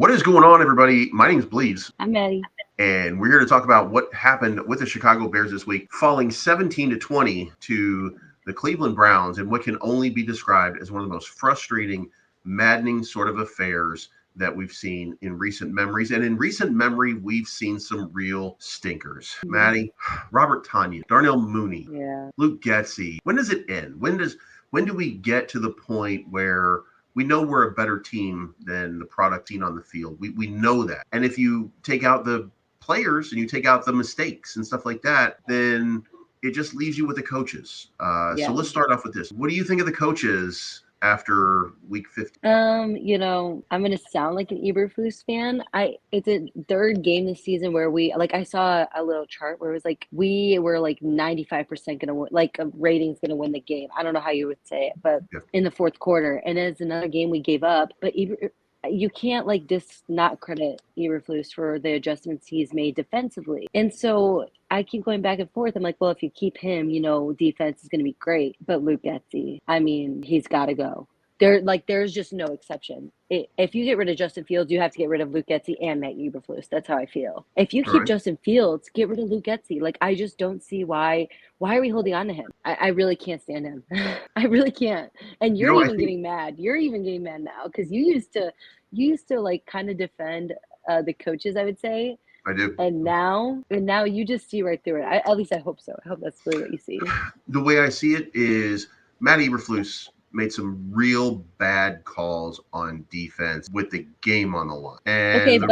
What is going on, everybody? My name's Bleeves, I'm Maddie. and we're here to talk about what happened with the Chicago Bears this week, falling 17-20 to the Cleveland Browns in what can only be described as one of the most frustrating, maddening sort of affairs that we've seen in recent memories. And in recent memory, we've seen some real stinkers. Maddie, Robert Tanya, Darnell Mooney, Luke Getsy. When does it end? When do we get to the point where we know we're a better team than the product seen on the field? We know that. And if you take out the players and you take out the mistakes and stuff like that, then it just leaves you with the coaches. So let's start off with this. What do you think of the coaches after week 50? I'm gonna sound like an Eberflus fan. It's a third game this season where I saw a little chart where it was like we were like 95% gonna win, like a rating's gonna win the game. I don't know how you would say it, but in the fourth quarter, and it's another game we gave up. But you can't not credit Eberflus for the adjustments he's made defensively. And so I keep going back and forth. I'm like, well, if you keep him, defense is going to be great. But Luke Getsy, he's got to go. There's just no exception. If you get rid of Justin Fields, you have to get rid of Luke Getsy and Matt Eberflus. That's how I feel. If you keep Justin Fields, get rid of Luke Getsy. I just don't see why are we holding on to him? I really can't stand him. I really can't. And you're getting mad. You're even getting mad now because you used to like kind of defend the coaches, I would say. I do. And now you just see right through it. At least I hope so. I hope that's really what you see. The way I see it is Matt Eberflus made some real bad calls on defense with the game on the line. And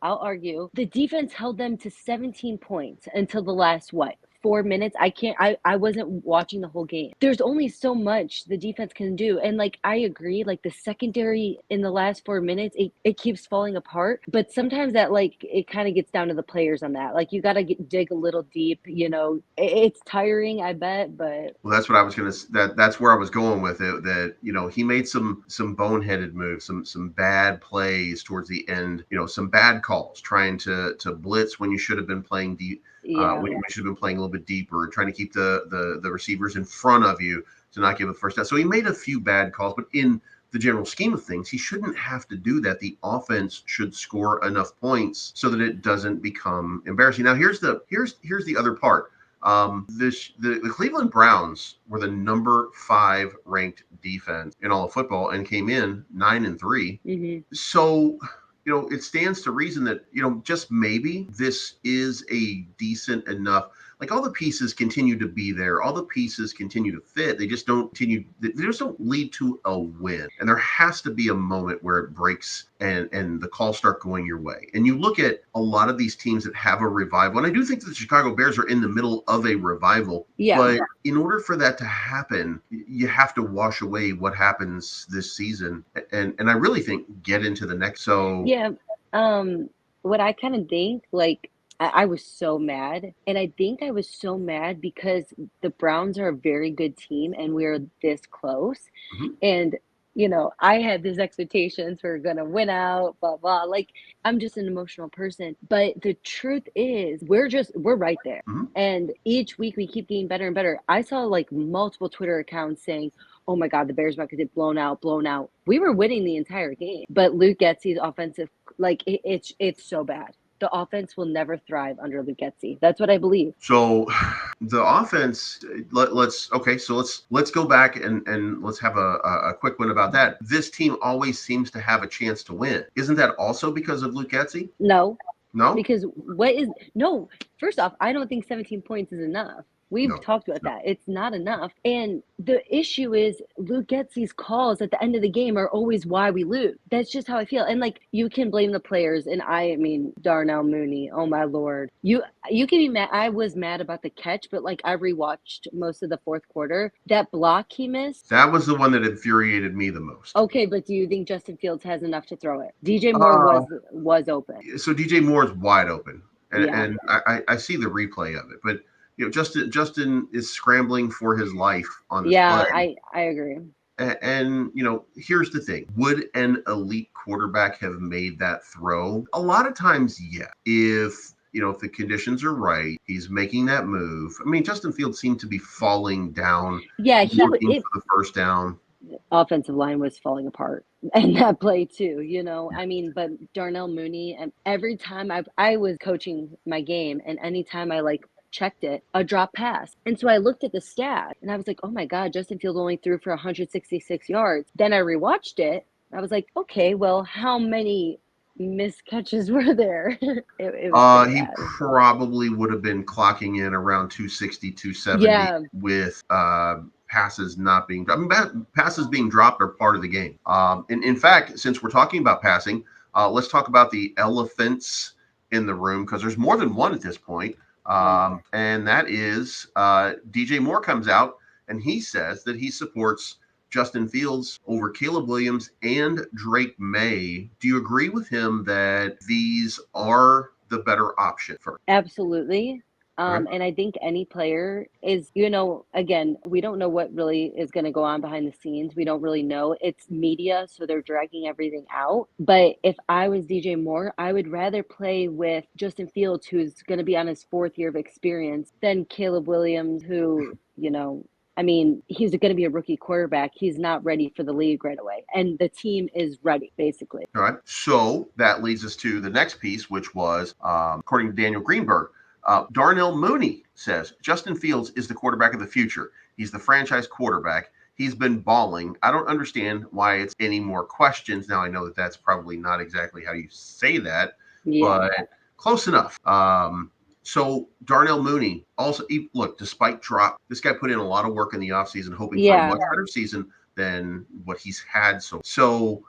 I'll argue. The defense held them to 17 points until the last 4 minutes. I wasn't watching the whole game. There's only so much the defense can do. And I agree, the secondary in the last 4 minutes, it keeps falling apart. But sometimes that it kind of gets down to the players on that. You got to dig a little deep, it's tiring, I bet, but. Well, that's what I was going to, that's where I was going with it, that, he made some boneheaded moves, some bad plays towards the end, some bad calls, trying to blitz when you should have been playing deep. When you should have been playing a little bit deeper and trying to keep the receivers in front of you to not give a first down. So he made a few bad calls, but in the general scheme of things, he shouldn't have to do that. The offense should score enough points so that it doesn't become embarrassing. Now, here's the other part. The Cleveland Browns were the number 5 ranked defense in all of football and came in 9-3. Mm-hmm. So it stands to reason that, just maybe this is a decent enough, all the pieces continue to be there. All the pieces continue to fit. They just don't lead to a win. And there has to be a moment where it breaks and the calls start going your way. And you look at a lot of these teams that have a revival. And I do think that the Chicago Bears are in the middle of a revival. Yeah. But in order for that to happen, you have to wash away what happens this season. And I really think get into the next. So yeah. What I kind of think, I was so mad. And I think I was so mad because the Browns are a very good team and we're this close. Mm-hmm. And, I had these expectations we're going to win out, blah, blah. I'm just an emotional person. But the truth is we're right there. Mm-hmm. And each week we keep getting better and better. I saw multiple Twitter accounts saying, oh my God, the Bears about to get blown out. We were winning the entire game. But Luke Getsy's offensive, it's so bad. The offense will never thrive under Luke Getsy. That's what I believe. So the offense, let's go back and let's have a quick one about that. This team always seems to have a chance to win. Isn't that also because of Luke Getsy? No. No? Because first off, I don't think 17 points is enough. We've talked about that. It's not enough. And the issue is Luke Getsy's calls at the end of the game are always why we lose. That's just how I feel. And you can blame the players. And Darnell Mooney, oh my Lord. You can be mad. I was mad about the catch, but I rewatched most of the fourth quarter. That block he missed. That was the one that infuriated me the most. Okay, but do you think Justin Fields has enough to throw it? DJ Moore was open. So DJ Moore is wide open. And I see the replay of it. But Justin is scrambling for his life on this play. I agree. And here's the thing. Would an elite quarterback have made that throw? A lot of times, yeah. If the conditions are right, he's making that move. Justin Fields seemed to be falling down. Yeah, looking for the first down. offensive line was falling apart in that play too, you know. I mean, but Darnell Mooney, and every time I was coaching my game, and anytime I like checked it, a drop pass. And so I looked at the stat and I was like, oh my God, Justin Fields only threw for 166 yards. Then I rewatched it. I was like, okay, well, how many missed catches were there? It was pretty He bad. probably would have been clocking in around 260, 270 Yeah. with passes not being, I mean, passes being dropped are part of the game. In fact, since we're talking about passing, let's talk about the elephants in the room, because there's more than one at this point. And that is DJ Moore comes out and he says that he supports Justin Fields over Caleb Williams and Drake May. Do you agree with him that these are the better option for? Absolutely. Okay. And I think any player is, you know, again, we don't know what really is going to go on behind the scenes. We don't really know. It's media, so they're dragging everything out. But if I was DJ Moore, I would rather play with Justin Fields, who's going to be on his fourth year of experience, than Caleb Williams, who, you know, I mean, he's going to be a rookie quarterback. He's not ready for the league right away. And the team is ready, basically. All right. So that leads us to the next piece, which was, according to Daniel Greenberg, Darnell Mooney says Justin Fields is the quarterback of the future. He's the franchise quarterback. He's been balling. I don't understand why it's any more questions. Now, I know that that's probably not exactly how you say that, Yeah. but close enough. So Darnell Mooney also, look, despite drop, this guy put in a lot of work in the offseason, hoping for a Yeah. much better season than what he's had. So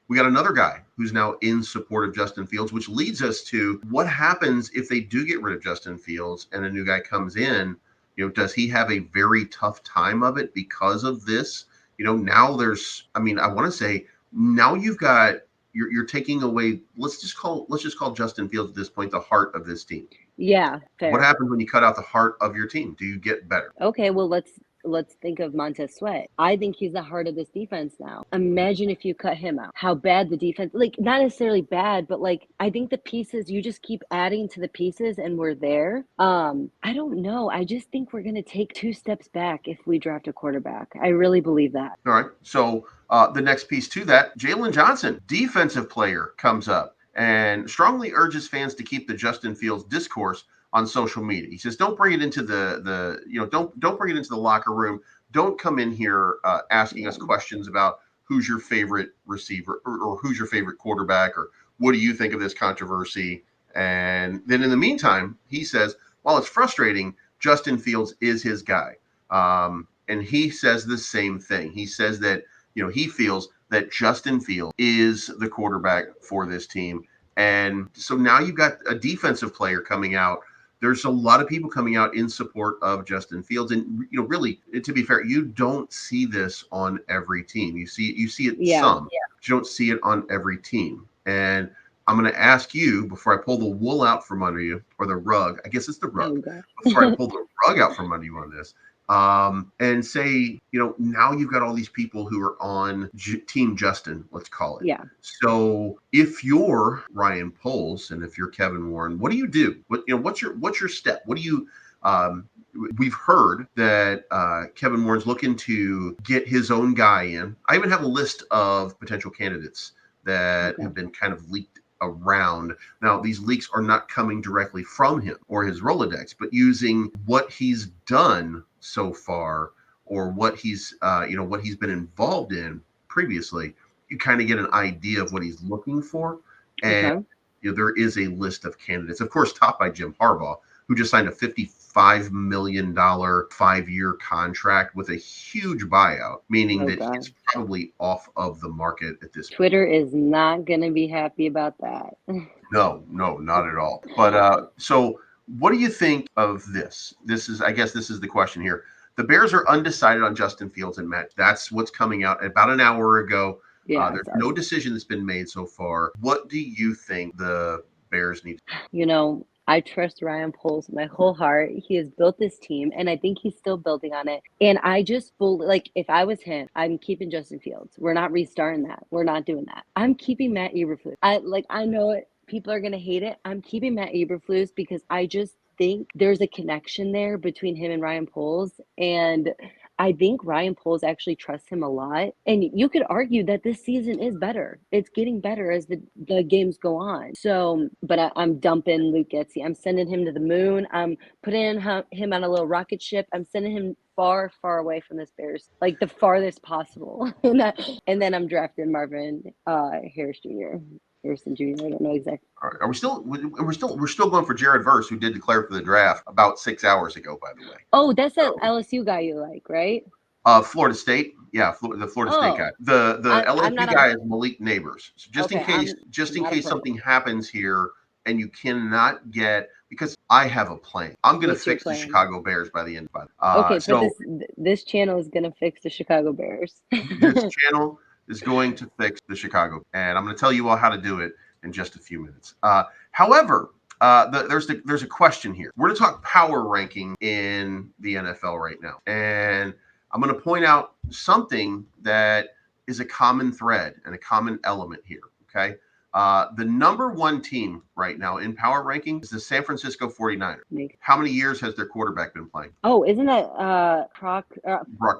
we got another guy who's now in support of Justin Fields, which leads us to what happens if they do get rid of Justin Fields and a new guy comes in. You know, does he have a very tough time of it because of this? You know, now there's, I mean, I want to say now you've got, you're taking away, let's just call Justin Fields at this point the heart of this team. Yeah. What Fair. happens when you cut out the heart of your team? Do you get better? Okay, well let's think of Montez Sweat. I think he's the heart of this defense now. Imagine if you cut him out. How bad the defense, like not necessarily bad, but like I think the pieces, you just keep adding to the pieces and we're there. I don't know. I just think we're gonna take two steps back if we draft a quarterback. I really believe that. All right. So the next piece to that, Jalen Johnson, defensive player, comes up and strongly urges fans to keep the Justin Fields discourse on social media. He says, "Don't bring it into don't bring it into the locker room. Don't come in here asking us questions about who's your favorite receiver or who's your favorite quarterback or what do you think of this controversy." And then in the meantime, he says, "While it's frustrating, Justin Fields is his guy." And he says the same thing. He says that, you know, he feels that Justin Fields is the quarterback for this team. And so now you've got a defensive player coming out. There's a lot of people coming out in support of Justin Fields. And, you know, really, to be fair, you don't see this on every team. You see it Yeah. some, but you don't see it on every team. And I'm going to ask you before I pull the wool out from under you, or the rug. I guess it's the rug. Oh gosh. Before I pull the rug out from under you on this, and say, you know, now you've got all these people who are on Team Justin, let's call it. Yeah. So if you're Ryan Poles and if you're Kevin Warren, what do you do? What's your step? What do you? We've heard that Kevin Warren's looking to get his own guy in. I even have a list of potential candidates that have been kind of leaked around. Now, these leaks are not coming directly from him or his Rolodex, but using what he's done so far or what he's what he's been involved in previously, you kind of get an idea of what he's looking for. And there is a list of candidates, of course, topped by Jim Harbaugh, who just signed a $55 million 5-year contract with a huge buyout, meaning that he's probably off of the market at this point. Twitter is not going to be happy about that. No, not at all. But so what do you think of this? I guess this is the question here. The Bears are undecided on Justin Fields and Matt. That's what's coming out about an hour ago. Yeah, there's no decision that's been made so far. What do you think the Bears need? You know, I trust Ryan Poles with my whole heart. He has built this team, and I think he's still building on it. And I just like, if I was him, I'm keeping Justin Fields. We're not restarting that. We're not doing that. I'm keeping Matt Eberflus. I know it. People are going to hate it. I'm keeping Matt Eberflus because I just think there's a connection there between him and Ryan Poles. And I think Ryan Poles actually trusts him a lot. And you could argue that this season is better. It's getting better as the games go on. So, but I'm dumping Luke Getzey. I'm sending him to the moon. I'm putting him on a little rocket ship. I'm sending him far, far away from this Bears, like the farthest possible. And then I'm drafting Marvin Harrison Jr. I don't know exactly. All right. Are we still? We're still going for Jared Verse, who did declare for the draft about 6 hours ago, by the way. Oh, that's that So, LSU guy you like, right? Florida State, yeah, the Florida State guy. Oh, The I'm LSU not a guy is Malik Neighbors. So just in okay. case, I'm not a pro. something happens here and you cannot get, because I have a plan. I'm going to What's your fix the plan? Chicago Bears by the end. Okay, but So this channel is gonna fix the Chicago Bears. this channel is going to fix the Chicago, and I'm going to tell you all how to do it in just a few minutes. However, there's a question here. We're going to talk power ranking in the NFL right now, and I'm going to point out something that is a common thread and a common element here. Okay. The number one team right now in power ranking is the San Francisco 49ers. How many years has their quarterback been playing? Oh, isn't that Brock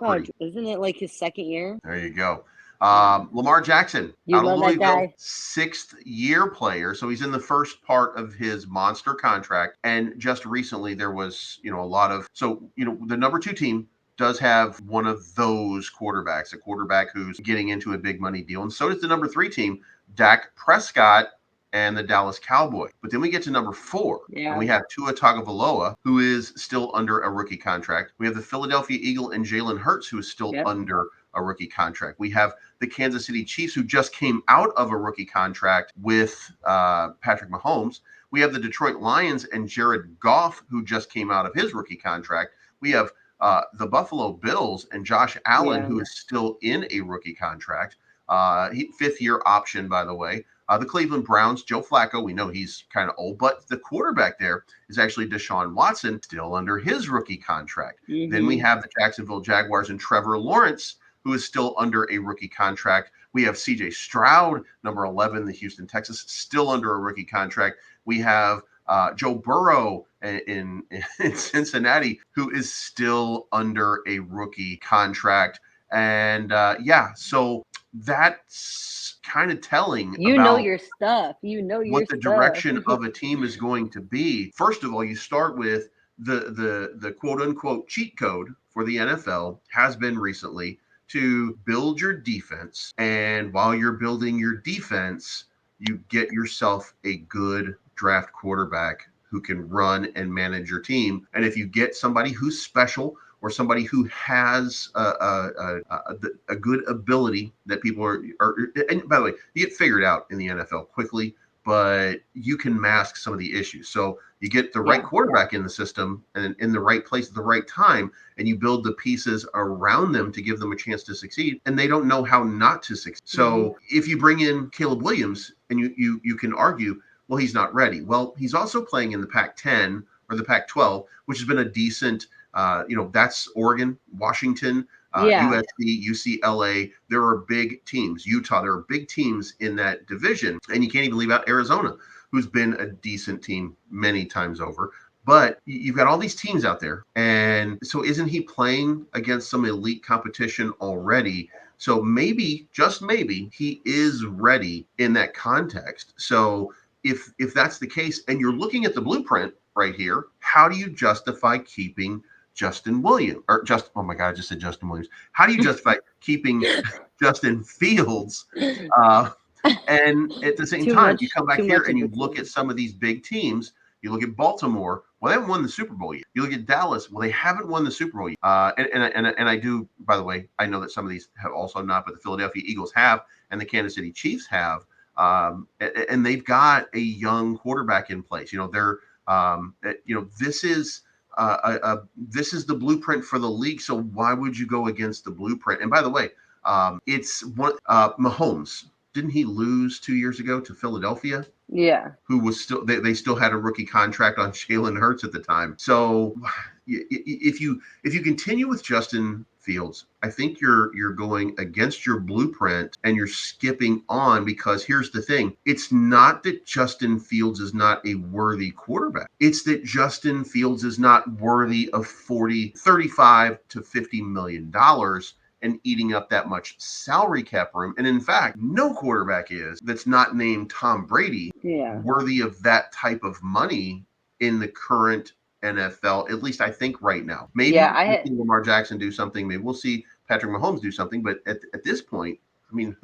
Purdy. Isn't it like his second year? There you go. Lamar Jackson, You out of love that Louisville, guy. 6th-year player. So he's in the first part of his monster contract. And just recently there was, a lot of, the number 2 team does have one of those quarterbacks, a quarterback who's getting into a big money deal. And so does the number 3 team, Dak Prescott and the Dallas Cowboys. But then we get to number 4, and we have Tua Tagovailoa, who is still under a rookie contract. We have the Philadelphia Eagle and Jalen Hurts, who is still under a rookie contract. We have the Kansas City Chiefs, who just came out of a rookie contract with Patrick Mahomes. We have the Detroit Lions and Jared Goff, who just came out of his rookie contract. We have the Buffalo Bills and Josh Allen, who is still in a rookie contract. 5th-year option, by the way. The Cleveland Browns, Joe Flacco, we know he's kind of old, but the quarterback there is actually Deshaun Watson, still under his rookie contract. Mm-hmm. Then we have the Jacksonville Jaguars and Trevor Lawrence, who is still under a rookie contract. We have C.J. Stroud, number 11, the Houston Texans, still under a rookie contract. We have Joe Burrow in Cincinnati, who is still under a rookie contract. And so that's kind of telling. You about know your stuff. What the direction of a team is going to be. First of all, you start with the quote unquote cheat code for the NFL has been recently to build your defense. And while you're building your defense, you get yourself a good draft quarterback who can run and manage your team. And if you get somebody who's special, or somebody who has a good ability that people are, and by the way, you get figured out in the NFL quickly, but you can mask some of the issues. So you get the right quarterback in the system and in the right place at the right time, and you build the pieces around them to give them a chance to succeed, and they don't know how not to succeed. So if you bring in Caleb Williams, and you can argue, well, he's not ready. Well, he's also playing in the Pac-10 or the Pac-12, which has been a decent, that's Oregon, Washington, USC, UCLA. There are big teams. Utah, there are big teams in that division. And you can't even leave out Arizona, who's been a decent team many times over. But you've got all these teams out there. And so isn't he playing against some elite competition already? So maybe, just maybe, he is ready in that context. So if that's the case, and you're looking at the blueprint right here, how do you justify keeping Justin Williams, oh my God, I just said Justin Williams. How do you justify keeping Justin Fields? And at the same time, you come back here and you look at some of these big teams. You look at Baltimore. Well, they haven't won the Super Bowl yet. You look at Dallas. Well, they haven't won the Super Bowl yet. And I do, by the way, I know that some of these have also not, but the Philadelphia Eagles have, and the Kansas City Chiefs have. And they've got a young quarterback in place. This is this is the blueprint for the league. So why would you go against the blueprint? And by the way, it's one Mahomes. Didn't he lose 2 years ago to Philadelphia? Yeah. Who was still they still had a rookie contract on Jalen Hurts at the time. So if you continue with Justin Fields, I think you're going against your blueprint and you're skipping on, because here's the thing. It's not that Justin Fields is not a worthy quarterback. It's that Justin Fields is not worthy of 35 to $50 million and eating up that much salary cap room. And in fact, no quarterback is that's not named Tom Brady worthy of that type of money in the current NFL, at least I think right now. Maybe we'll see Lamar Jackson do something. Maybe we'll see Patrick Mahomes do something. But at this point, I mean,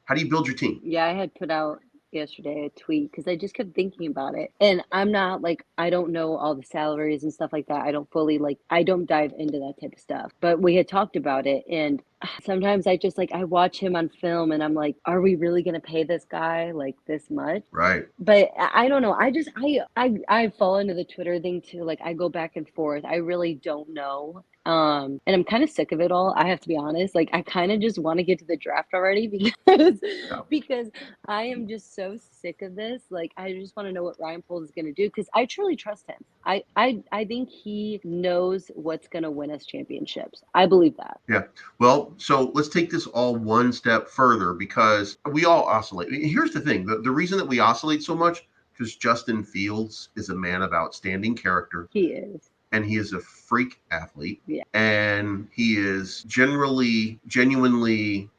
how do you build your team? Yeah, I had put out yesterday a tweet because I just kept thinking about it. And I'm not like, I don't know all the salaries and stuff like that. I don't fully I don't dive into that type of stuff. But we had talked about it. And sometimes I just I watch him on film and I'm like, are we really going to pay this guy like this much? Right. But I don't know. I fall into the Twitter thing too. Like I go back and forth. I really don't know. And I'm kind of sick of it all. I have to be honest. Like I kind of just want to get to the draft already because I am just so sick of this. Like I just want to know what Ryan Poles is going to do because I truly trust him. I think he knows what's going to win us championships. I believe that. Yeah. Well, so let's take this all one step further because we all oscillate. Here's the thing. The reason that we oscillate so much because Justin Fields is a man of outstanding character. He is. And he is a freak athlete. Yeah. And he is genuinely,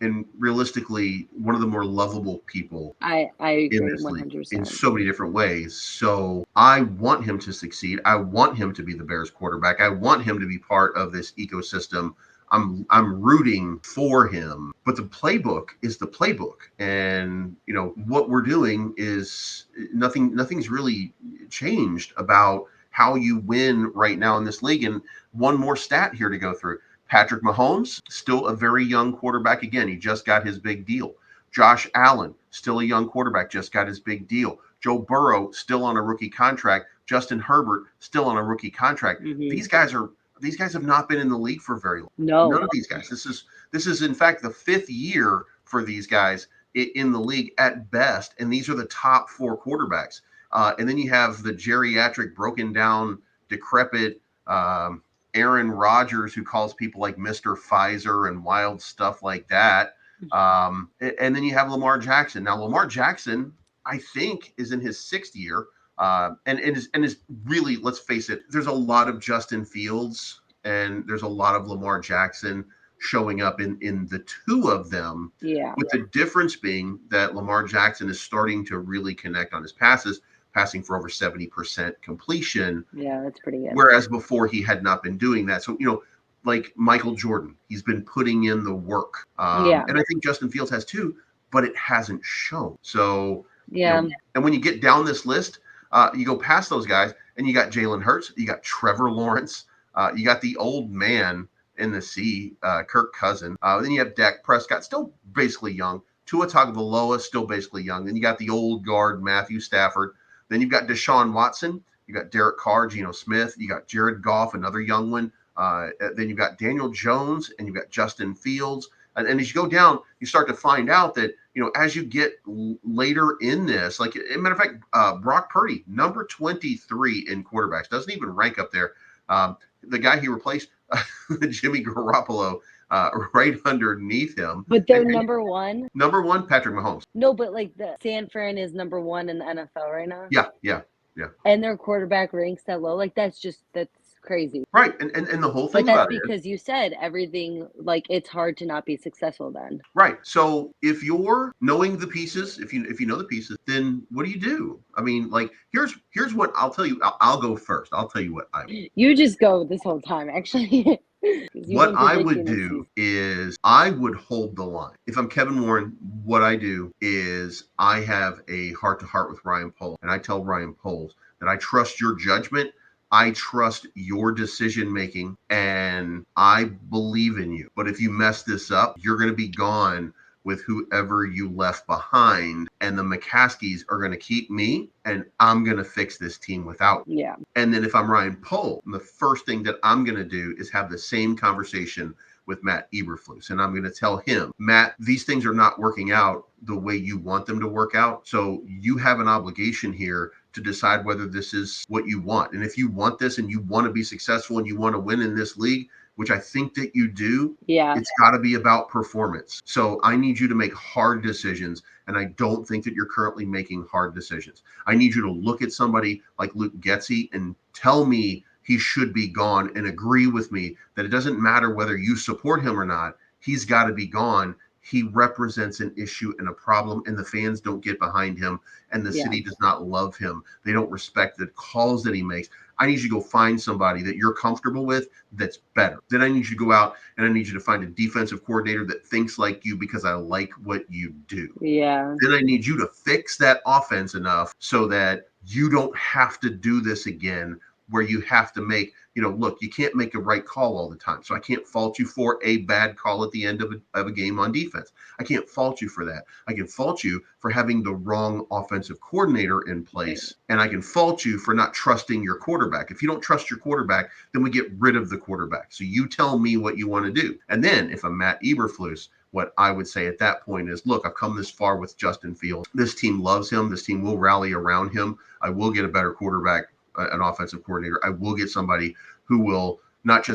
and realistically one of the more lovable people. I agree in this 100%. league in so many different ways. So I want him to succeed. I want him to be the Bears quarterback. I want him to be part of this ecosystem. I'm rooting for him, but the playbook is the playbook. And what we're doing is nothing's really changed about how you win right now in this league. And one more stat here to go through. Patrick Mahomes, still a very young quarterback. Again, he just got his big deal. Josh Allen, still a young quarterback, just got his big deal. Joe Burrow, still on a rookie contract. Justin Herbert, still on a rookie contract. Mm-hmm. These guys have not been in the league for very long. No. None of these guys. This is in fact the fifth year for these guys in the league at best, and these are the top four quarterbacks. And then you have the geriatric, broken down, decrepit Aaron Rodgers, who calls people like Mr. Pfizer and wild stuff like that. And then you have Lamar Jackson. Now, Lamar Jackson, I think, is in his sixth year. And is really, let's face it, there's a lot of Justin Fields and there's a lot of Lamar Jackson showing up in the two of them. Yeah. With the difference being that Lamar Jackson is starting to really connect on his passes, passing for over 70% completion. Yeah, that's pretty good. Whereas before he had not been doing that. So, like Michael Jordan, he's been putting in the work. And I think Justin Fields has too, but it hasn't shown. So, yeah. And when you get down this list, you go past those guys and you got Jalen Hurts, you got Trevor Lawrence, you got the old man in the sea, Kirk Cousins. Then you have Dak Prescott, still basically young. Tua Tagovailoa, still basically young. Then you got the old guard, Matthew Stafford. Then you've got Deshaun Watson. You got Derek Carr, Geno Smith. You got Jared Goff, another young one. Then you've got Daniel Jones, and you've got Justin Fields. And as you go down, you start to find out that, as you get later in this, like, as a matter of fact, Brock Purdy, number 23 in quarterbacks, doesn't even rank up there. The guy he replaced, Jimmy Garoppolo, right underneath him. But they're number one? Number one, Patrick Mahomes. No, but the San Fran is number one in the NFL right now? Yeah. And their quarterback ranks that low? That's crazy. Right. And the whole thing about it is because you said everything, it's hard to not be successful then. Right. So if you're knowing the pieces, if you know the pieces, then what do you do? I mean, here's what I'll tell you. I'll go first. I'll tell you what I would. You just go this whole time, actually. What I would do is I would hold the line. If I'm Kevin Warren, what I do is I have a heart-to-heart with Ryan Poles, and I tell Ryan Poles that I trust your judgment. I trust your decision making, and I believe in you. But if you mess this up, you're going to be gone with whoever you left behind, and the McCaskies are going to keep me, and I'm going to fix this team without you. Yeah. And then if I'm Ryan Poles, the first thing that I'm going to do is have the same conversation with Matt Eberflus, and I'm going to tell him, Matt, these things are not working out the way you want them to work out. So you have an obligation here to decide whether this is what you want. And if you want this and you want to be successful and you want to win in this league, which I think that you do, Yeah. it's got to be about performance. So I need you to make hard decisions. And I don't think that you're currently making hard decisions. I need you to look at somebody like Luke Getzey and tell me he should be gone and agree with me that it doesn't matter whether you support him or not. He's got to be gone. He represents an issue and a problem, and the fans don't get behind him, and the Yeah. city does not love him. They don't respect the calls that he makes. I need you to go find somebody that you're comfortable with that's better. Then I need you to go out and I need you to find a defensive coordinator that thinks like you because I like what you do. Yeah. Then I need you to fix that offense enough so that you don't have to do this again where you have to make, look, you can't make a right call all the time. So I can't fault you for a bad call at the end of a game on defense. I can't fault you for that. I can fault you for having the wrong offensive coordinator in place. And I can fault you for not trusting your quarterback. If you don't trust your quarterback, then we get rid of the quarterback. So you tell me what you want to do. And then if I'm Matt Eberflus, what I would say at that point is, look, I've come this far with Justin Fields. This team loves him. This team will rally around him. I will get a better quarterback, an offensive coordinator. I will get somebody who will not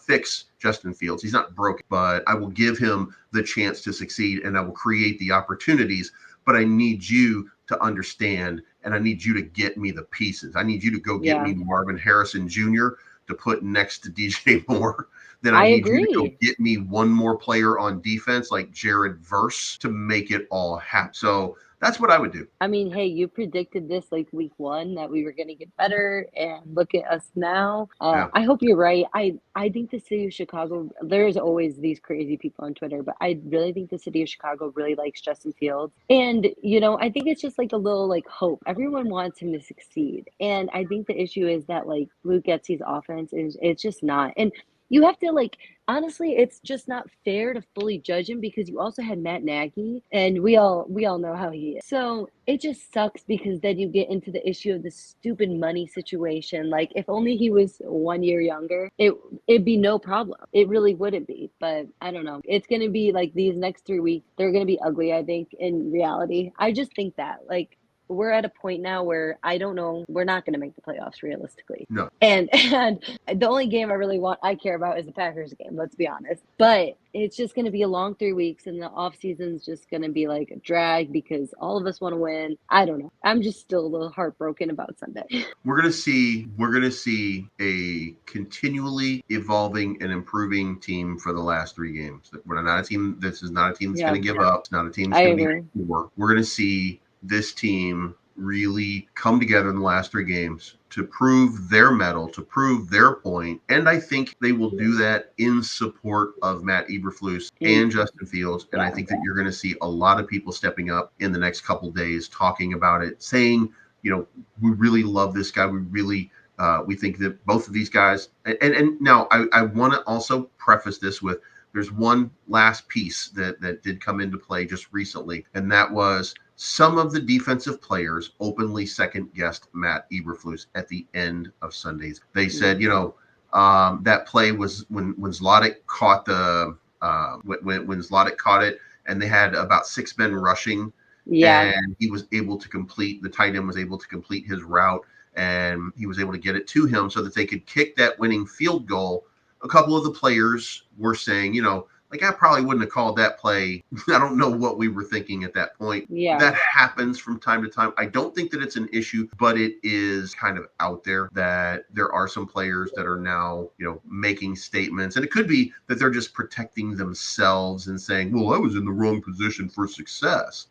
fix Justin Fields. He's not broken, but I will give him the chance to succeed and I will create the opportunities. But I need you to understand and I need you to get me the pieces. I need you to go get me Marvin Harrison Jr. to put next to DJ Moore. Then I need you to go get me one more player on defense like Jared Verse to make it all happen. So that's what I would do. I mean, hey, you predicted this like week 1 that we were going to get better, and look at us now. I hope you're right. I think the city of Chicago, there's always these crazy people on Twitter, but I really think the city of Chicago really likes Justin Fields. And, I think it's just like a little like hope. Everyone wants him to succeed. And I think the issue is that like Luke Getzey's offense it's just not. And you have to like honestly, it's just not fair to fully judge him because you also had Matt Nagy, and we all know how he is. So it just sucks because then you get into the issue of the stupid money situation. Like if only he was 1 year younger, it'd be no problem. It really wouldn't be. But I don't know. It's gonna be like these next 3 weeks. They're gonna be ugly. I think in reality. I just think that like we're at a point now where I don't know, we're not going to make the playoffs realistically. No. And the only game I care about is the Packers game, let's be honest. But it's just going to be a long 3 weeks and the off season's just going to be like a drag because all of us want to win. I don't know. I'm just still a little heartbroken about Sunday. We're going to see a continually evolving and improving team for the last 3 games. We're not a team. This is not a team that's going to give up. It's not a team that's going to be poor. We're going to see this team really come together in the last 3 games to prove their mettle, to prove their point. And I think they will do that in support of Matt Eberflus and Justin Fields. And I think that you're going to see a lot of people stepping up in the next couple of days talking about it, saying, we really love this guy. We really we think that both of these guys and now I want to also preface this with there's one last piece that did come into play just recently, and that was some of the defensive players openly second-guessed Matt Eberflus at the end of Sundays. They said, that play was when Zlotnick caught when Zlotnick caught it, and they had about 6 men rushing, and he was able to complete, the tight end was able to complete his route, and he was able to get it to him so that they could kick that winning field goal. A couple of the players were saying, I probably wouldn't have called that play. I don't know what we were thinking at that point. Yeah. That happens from time to time. I don't think that it's an issue, but it is kind of out there that there are some players that are now, making statements. And it could be that they're just protecting themselves and saying, well, I was in the wrong position for success.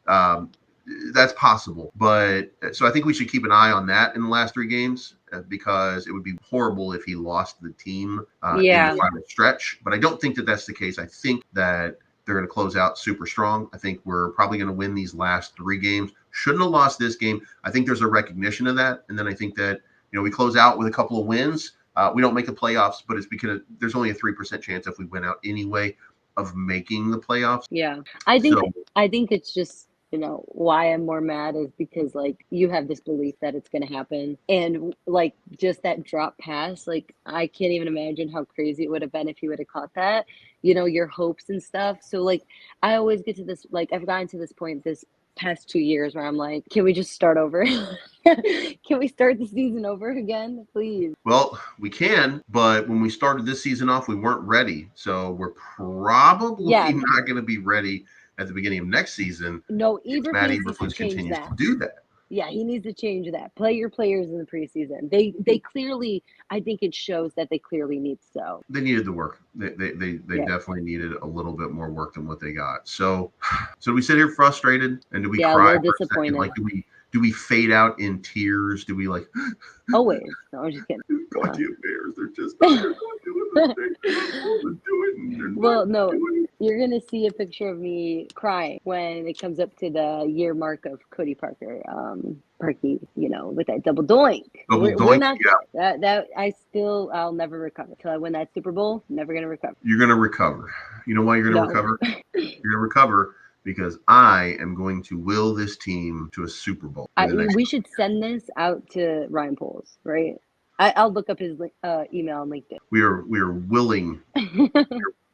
That's possible. But so I think we should keep an eye on that in the last 3 games because it would be horrible if he lost the team in the final stretch. But I don't think that that's the case. I think that they're going to close out super strong. I think we're probably going to win these last 3 games. Shouldn't have lost this game. I think there's a recognition of that. And then I think that, we close out with a couple of wins. We don't make the playoffs, but it's because there's only a 3% chance if we win out anyway of making the playoffs. Yeah. I think it's just, why I'm more mad is because like you have this belief that it's going to happen, and like just that drop pass, like I can't even imagine how crazy it would have been if he would have caught that, your hopes and stuff. So like I always get to this, like I've gotten to this point this past 2 years where I'm like, can we just start over? Can we start the season over again, please? Well, we can, but when we started this season off, we weren't ready. So we're probably Yeah, not going to be ready at the beginning of next season no, if Maddie Eberflus needs to Eberflus change continues that. to do that. Yeah, he needs to change that. Play your players in the preseason. They clearly, I think it shows that they clearly need so. They needed the work. They Yeah, definitely needed a little bit more work than what they got. So we sit here frustrated, and do we yeah, a cry little for a second? disappointed. Like, do we fade out in tears? Do we like, Always. No, I'm just kidding. goddamn Bears? They're not doing the thing they're supposed to do it, and they're not Well, no, doing it. you're gonna see a picture of me crying when it comes up to the year mark of Cody Parkey, with that double doink. Double We're doink. not Yeah, that I'll never recover till I win that Super Bowl. Never gonna recover. you're gonna recover. You know why you're gonna No, recover? You're gonna recover because I am going to will this team to a Super Bowl in the next. we should send this out to Ryan Poles, right? I'll look up his email on LinkedIn. We are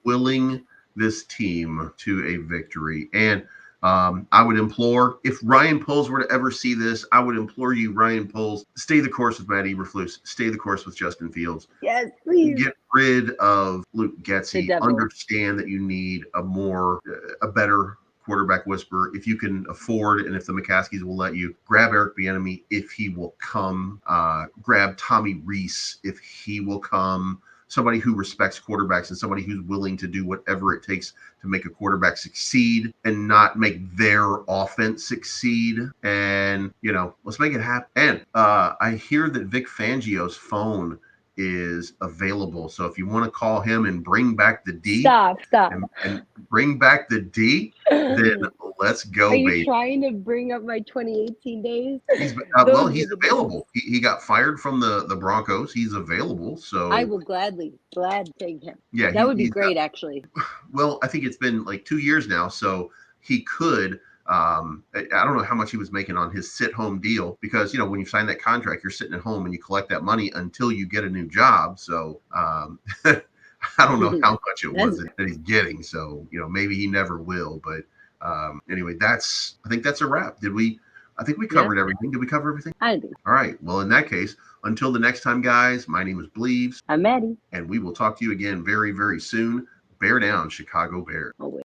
willing this team to a victory. And I would implore, if Ryan Poles were to ever see this, I would implore you, Ryan Poles, stay the course with Matt Eberflus, stay the course with Justin Fields. Yes, please. Get rid of Luke The Getsy. devil. Understand that you need a better quarterback whisperer. If you can afford, and if the McCaskies will let you, grab Eric Bieniemy if he will come. Grab Tommy Rees if he will come. Somebody who respects quarterbacks and somebody who's willing to do whatever it takes to make a quarterback succeed and not make their offense succeed. And, let's make it happen. And I hear that Vic Fangio's phone is available. So if you want to call him and bring back the D Stop. and bring back the D, then let's go, Are you baby. trying to bring up my 2018 days? He's Those he's were the days. available. He got fired from the Broncos. He's available. So I will glad take him. yeah, That would be he's great, actually. well, I think it's been like 2 years now, so he could. I don't know how much he was making on his sit-home deal because when you sign that contract, you're sitting at home and you collect that money until you get a new job. So I don't know how much it was that he's getting. So maybe he never will. But anyway, I think that's a wrap. I think we covered everything. Did we cover everything? I do. All right. Well, in that case, until the next time, guys, my name is Bleeves. I'm Maddie. And we will talk to you again very, very soon. Bear down, Chicago Bears. Always.